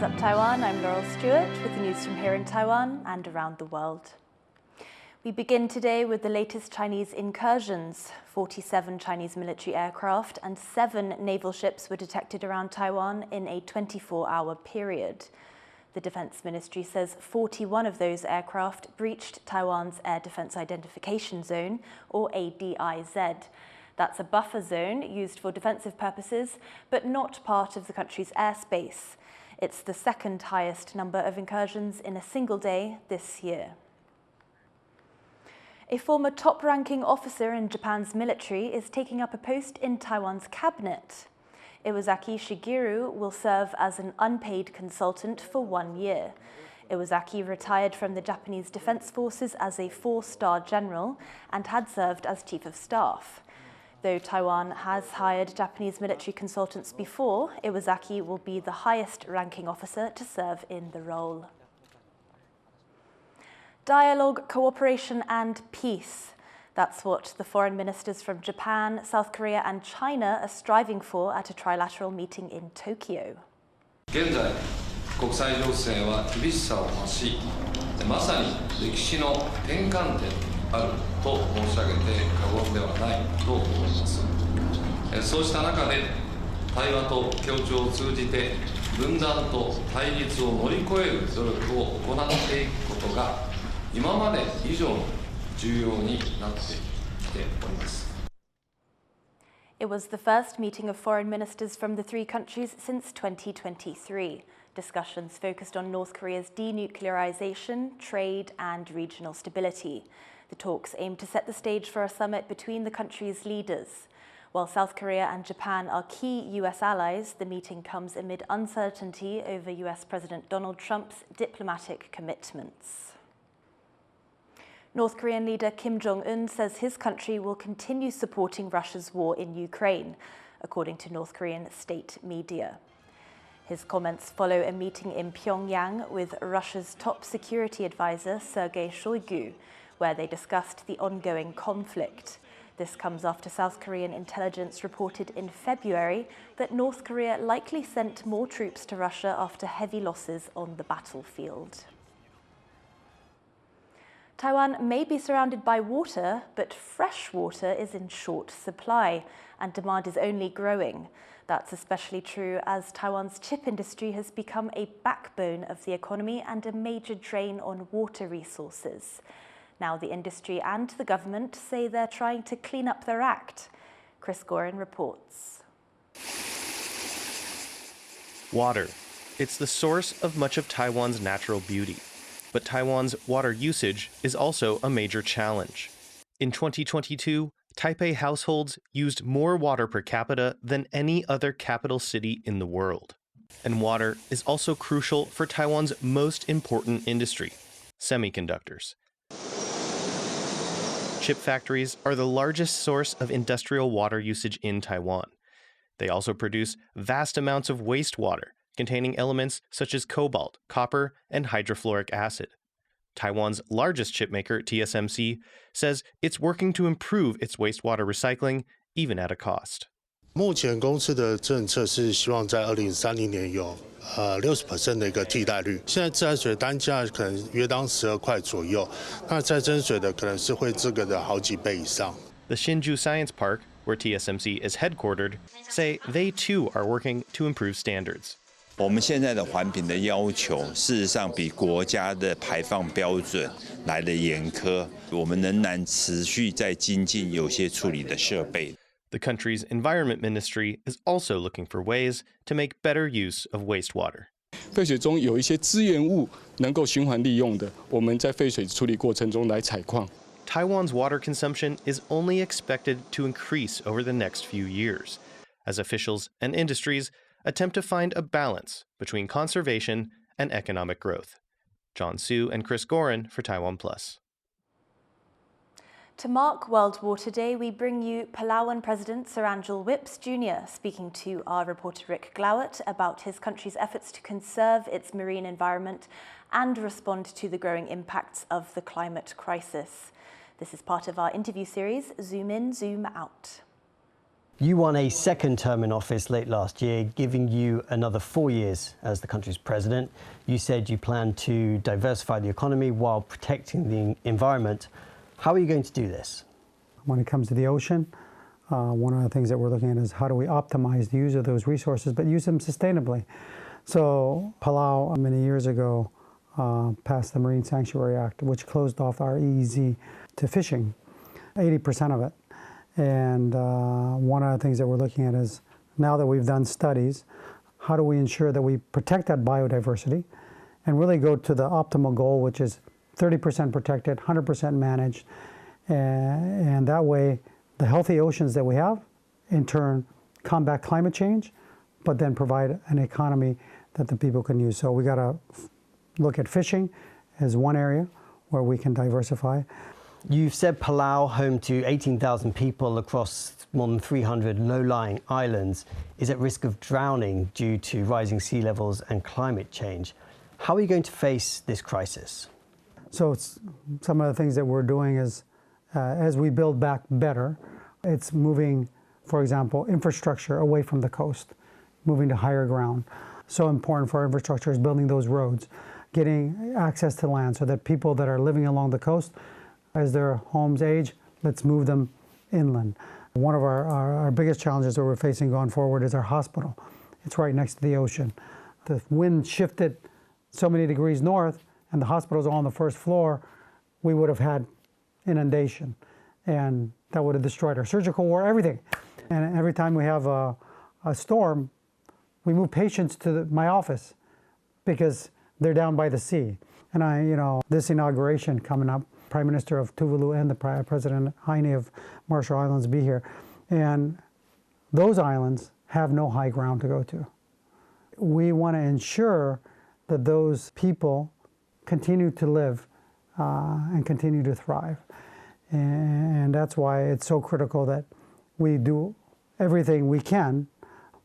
What's up, Taiwan? I'm Laurel Stewart with the news from here in Taiwan and around the world. We begin today with the latest Chinese incursions. 47 Chinese military aircraft and 7 naval ships were detected around Taiwan in a 24-hour period. The Defense Ministry says 41 of those aircraft breached Taiwan's Air Defense Identification Zone, or ADIZ. That's a buffer zone used for defensive purposes, but not part of the country's airspace. It's the second highest number of incursions in a single day this year. A former top-ranking officer in Japan's military is taking up a post in Taiwan's cabinet. Iwasaki Shigeru will serve as an unpaid consultant for 1 year. Iwasaki retired from the Japanese Defense Forces as a 4-star general and had served as chief of staff. Though Taiwan has hired Japanese military consultants before, Iwasaki will be the highest-ranking officer to serve in the role. Dialogue, cooperation and peace. That's what the foreign ministers from Japan, South Korea and China are striving for at a trilateral meeting in Tokyo. 現在、国際情勢は厳しさを増し、まさに歴史の転換点あると申し上げて過言ではないと思います。そうした中で、対話と協調を通じて分断と対立を乗り越える努力を行っていくことが今まで以上に重要になってきております。It was the first meeting of foreign ministers from the 3 countries since 2023. Discussions focused on North Korea's denuclearization, trade and regional stability. The talks aim to set the stage for a summit between the countries' leaders. While South Korea and Japan are key US allies, the meeting comes amid uncertainty over US President Donald Trump's diplomatic commitments. North Korean leader Kim Jong-un says his country will continue supporting Russia's war in Ukraine, according to North Korean state media. His comments follow a meeting in Pyongyang with Russia's top security advisor Sergei Shoigu, where they discussed the ongoing conflict. This comes after South Korean intelligence reported in February that North Korea likely sent more troops to Russia after heavy losses on the battlefield. Taiwan may be surrounded by water, but fresh water is in short supply, and demand is only growing. That's especially true as Taiwan's chip industry has become a backbone of the economy and a major drain on water resources. Now the industry and the government say they're trying to clean up their act. Chris Gorin reports. Water. It's the source of much of Taiwan's natural beauty. But Taiwan's water usage is also a major challenge. In 2022, Taipei households used more water per capita than any other capital city in the world. And water is also crucial for Taiwan's most important industry, semiconductors. Chip factories are the largest source of industrial water usage in Taiwan. They also produce vast amounts of wastewater, containing elements such as cobalt, copper, and hydrofluoric acid. Taiwan's largest chipmaker, TSMC, says it's working to improve its wastewater recycling, even at a cost. 目前公司的政策是希望在2030年有60% 的一个替代率。现在自来水单价可能约当12块左右，那再生水的可能是会这个的好几倍以上。The Hsinchu Science Park, where TSMC is headquartered, say they too are working to improve standards. 我们现在的环评的要求，事实上比国家的排放标准来得严苛。我们仍然持续在精进有些处理的设备。The country's environment ministry is also looking for ways to make better use of wastewater. 废水中有一些资源物能够循环利用的，我们在废水处理过程中来采矿。Taiwan's water consumption is only expected to increase over the next few years, as officials and industries attempt to find a balance between conservation and economic growth. John Su and Chris Gorin for TaiwanPlus. To mark World Water Day, we bring you Palauan President Sir Angel Whipps Jr. speaking to our reporter Rick Gov't about his country's efforts to conserve its marine environment and respond to the growing impacts of the climate crisis. This is part of our interview series, Zoom In, Zoom Out. You won a second term in office late last year, giving you another 4 years as the country's president. You said you plan to diversify the economy while protecting the environment. How are you going to do this? When it comes to the ocean, one of the things that we're looking at is how do we optimize the use of those resources, but use them sustainably. So Palau, many years ago, passed the Marine Sanctuary Act, which closed off our EEZ to fishing, 80% of it. And one of the things that we're looking at is, now that we've done studies, how do we ensure that we protect that biodiversity and really go to the optimal goal, which is 30% protected, 100% managed. And that way, the healthy oceans that we have, in turn, combat climate change, but then provide an economy that the people can use. So we got to look at fishing as one area where we can diversify. You've said Palau, home to 18,000 people across more than 300 low-lying islands, is at risk of drowning due to rising sea levels and climate change. How are you going to face this crisis? So some of the things that we're doing is, as we build back better, it's moving, for example, infrastructure away from the coast, moving to higher ground. So important for our infrastructure is building those roads, getting access to land so that people that are living along the coast, as their homes age, let's move them inland. One of our biggest challenges that we're facing going forward is our hospital. It's right next to the ocean. The wind shifted so many degrees north, and the hospital's all on the first floor, we would have had inundation. And that would have destroyed our surgical ward, everything. And every time we have a storm, we move patients to my office because they're down by the sea. And this inauguration coming up, Prime Minister of Tuvalu and the President Heine of Marshall Islands be here. And those islands have no high ground to go to. We want to ensure that those people continue to live and continue to thrive. And that's why it's so critical that we do everything we can,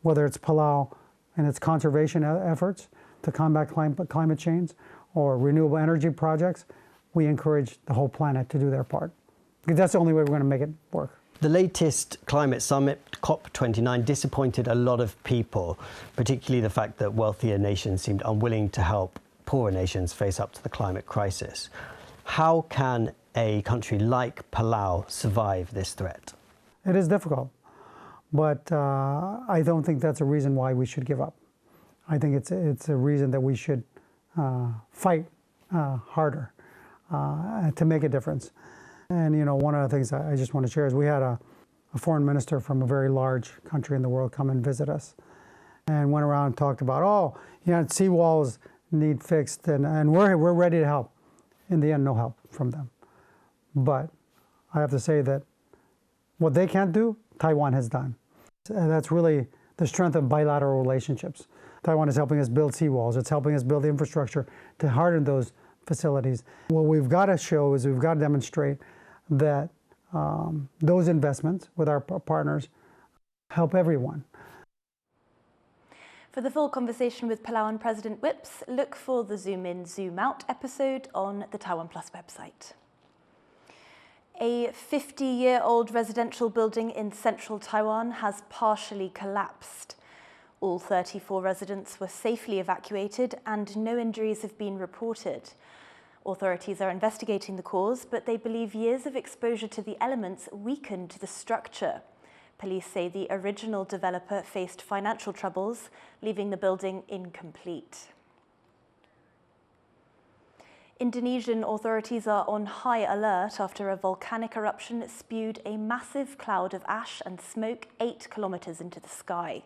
whether it's Palau and its conservation efforts to combat climate change or renewable energy projects. We encourage the whole planet to do their part, because that's the only way we're going to make it work. The latest climate summit, COP29, disappointed a lot of people, particularly the fact that wealthier nations seemed unwilling to help poorer nations face up to the climate crisis. How can a country like Palau survive this threat? It is difficult, but I don't think that's a reason why we should give up. I think it's a reason that we should fight harder to make a difference. And one of the things I just want to share is we had a foreign minister from a very large country in the world come and visit us, and went around and talked about, seawalls need fixed, and we're ready to help. In the end, no help from them. But I have to say that what they can't do, Taiwan has done. And that's really the strength of bilateral relationships. Taiwan is helping us build seawalls. It's helping us build the infrastructure to harden those facilities. What we've got to show is we've got to demonstrate that those investments with our partners help everyone. For the full conversation with Palauan President Whips, look for the Zoom In, Zoom Out episode on the TaiwanPlus website. A 50-year-old residential building in central Taiwan has partially collapsed. All 34 residents were safely evacuated and no injuries have been reported. Authorities are investigating the cause, but they believe years of exposure to the elements weakened the structure. Police say the original developer faced financial troubles, leaving the building incomplete. Indonesian authorities are on high alert after a volcanic eruption spewed a massive cloud of ash and smoke 8 kilometers into the sky.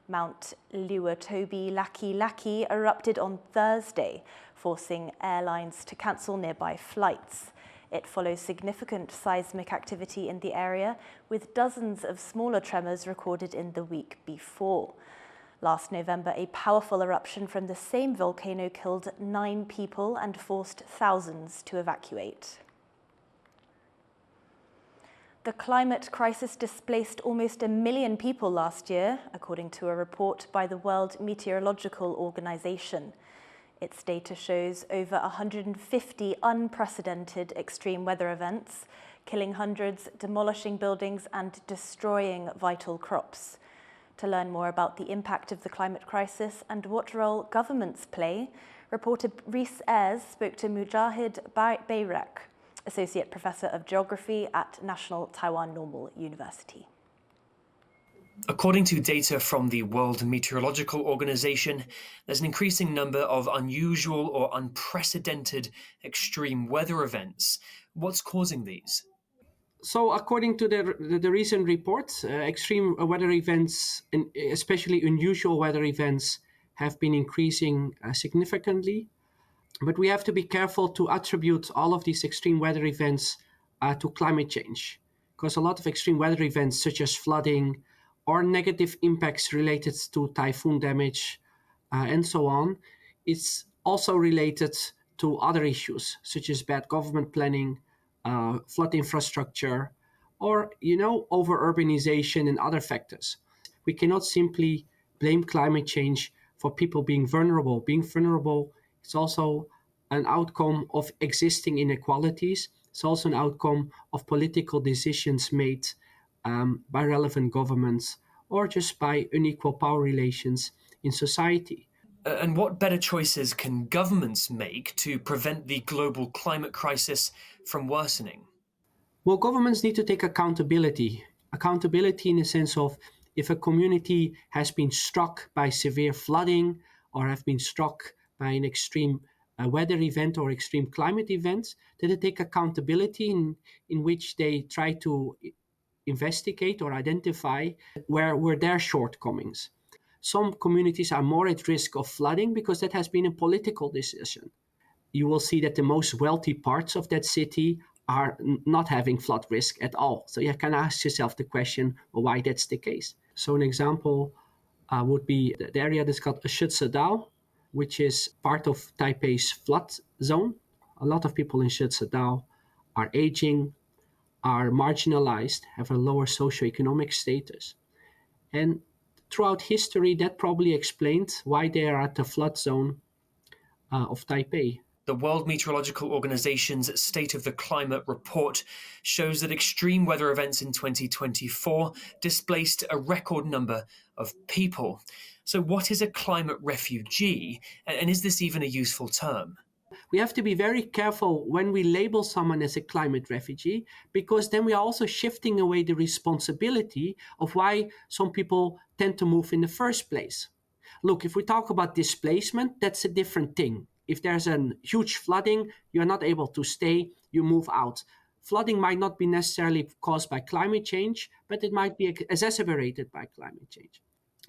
Mount Luatobi Laki-Laki erupted on Thursday, forcing airlines to cancel nearby flights. It follows significant seismic activity in the area, with dozens of smaller tremors recorded in the week before. Last November, a powerful eruption from the same volcano killed 9 people and forced thousands to evacuate. The climate crisis displaced almost 1 million people last year, according to a report by the World Meteorological Organization. Its data shows over 150 unprecedented extreme weather events, killing hundreds, demolishing buildings and destroying vital crops. To learn more about the impact of the climate crisis and what role governments play, reporter Rhys Ayres spoke to Mujahid Bayrak, Associate Professor of Geography at National Taiwan Normal University. According to data from the World Meteorological Organization, there's an increasing number of unusual or unprecedented extreme weather events. What's causing these? So according to the recent reports, extreme weather events, and especially unusual weather events, have been increasing significantly. But we have to be careful to attribute all of these extreme weather events to climate change, because a lot of extreme weather events such as flooding or negative impacts related to typhoon damage and so on, it's also related to other issues such as bad government planning, flood infrastructure, or, over-urbanization and other factors. We cannot simply blame climate change for people being vulnerable. Being vulnerable is also an outcome of existing inequalities. It's also an outcome of political decisions made by relevant governments or just by unequal power relations in society. And what better choices can governments make to prevent the global climate crisis from worsening? Well, governments need to take accountability. Accountability in the sense of if a community has been struck by severe flooding or have been struck by an extreme weather event or extreme climate event, that they take accountability in which they try to investigate or identify where were their shortcomings. Some communities are more at risk of flooding because that has been a political decision. You will see that the most wealthy parts of that city are not having flood risk at all. So you can ask yourself the question, well, why that's the case. So an example would be the area that's called Dao, which is part of Taipei's flood zone. A lot of people in Dao are aging, are marginalized, have a lower socioeconomic status. And throughout history, that probably explained why they are at the flood zone of Taipei. The World Meteorological Organization's State of the Climate report shows that extreme weather events in 2024 displaced a record number of people. So what is a climate refugee, and is this even a useful term? We have to be very careful when we label someone as a climate refugee, because then we are also shifting away the responsibility of why some people tend to move in the first place. Look, if we talk about displacement, that's a different thing. If there's a huge flooding, you're not able to stay, you move out. Flooding might not be necessarily caused by climate change, but it might be exacerbated by climate change.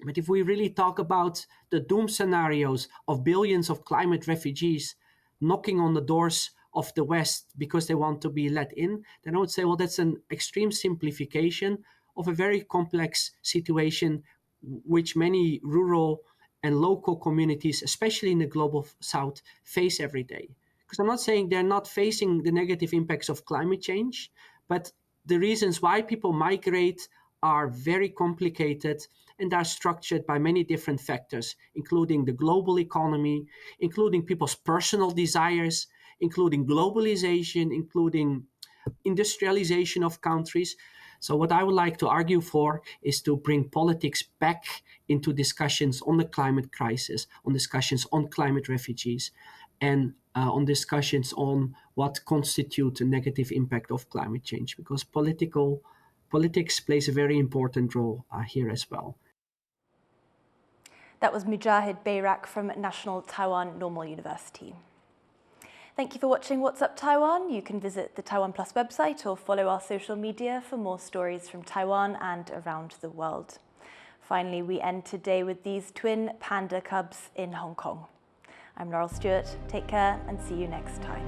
But if we really talk about the doom scenarios of billions of climate refugees knocking on the doors of the West because they want to be let in, then I would say, well, that's an extreme simplification of a very complex situation which many rural and local communities, especially in the global South, face every day. Because I'm not saying they're not facing the negative impacts of climate change, but the reasons why people migrate are very complicated and are structured by many different factors, including the global economy, including people's personal desires, including globalization, including industrialization of countries. So what I would like to argue for is to bring politics back into discussions on the climate crisis, on discussions on climate refugees, and on discussions on what constitutes a negative impact of climate change, because politics plays a very important role here as well. That was Mujahid Bayrak from National Taiwan Normal University. Thank you for watching What's Up Taiwan. You can visit the TaiwanPlus website or follow our social media for more stories from Taiwan and around the world. Finally, we end today with these twin panda cubs in Hong Kong. I'm Laurel Stewart. Take care and see you next time.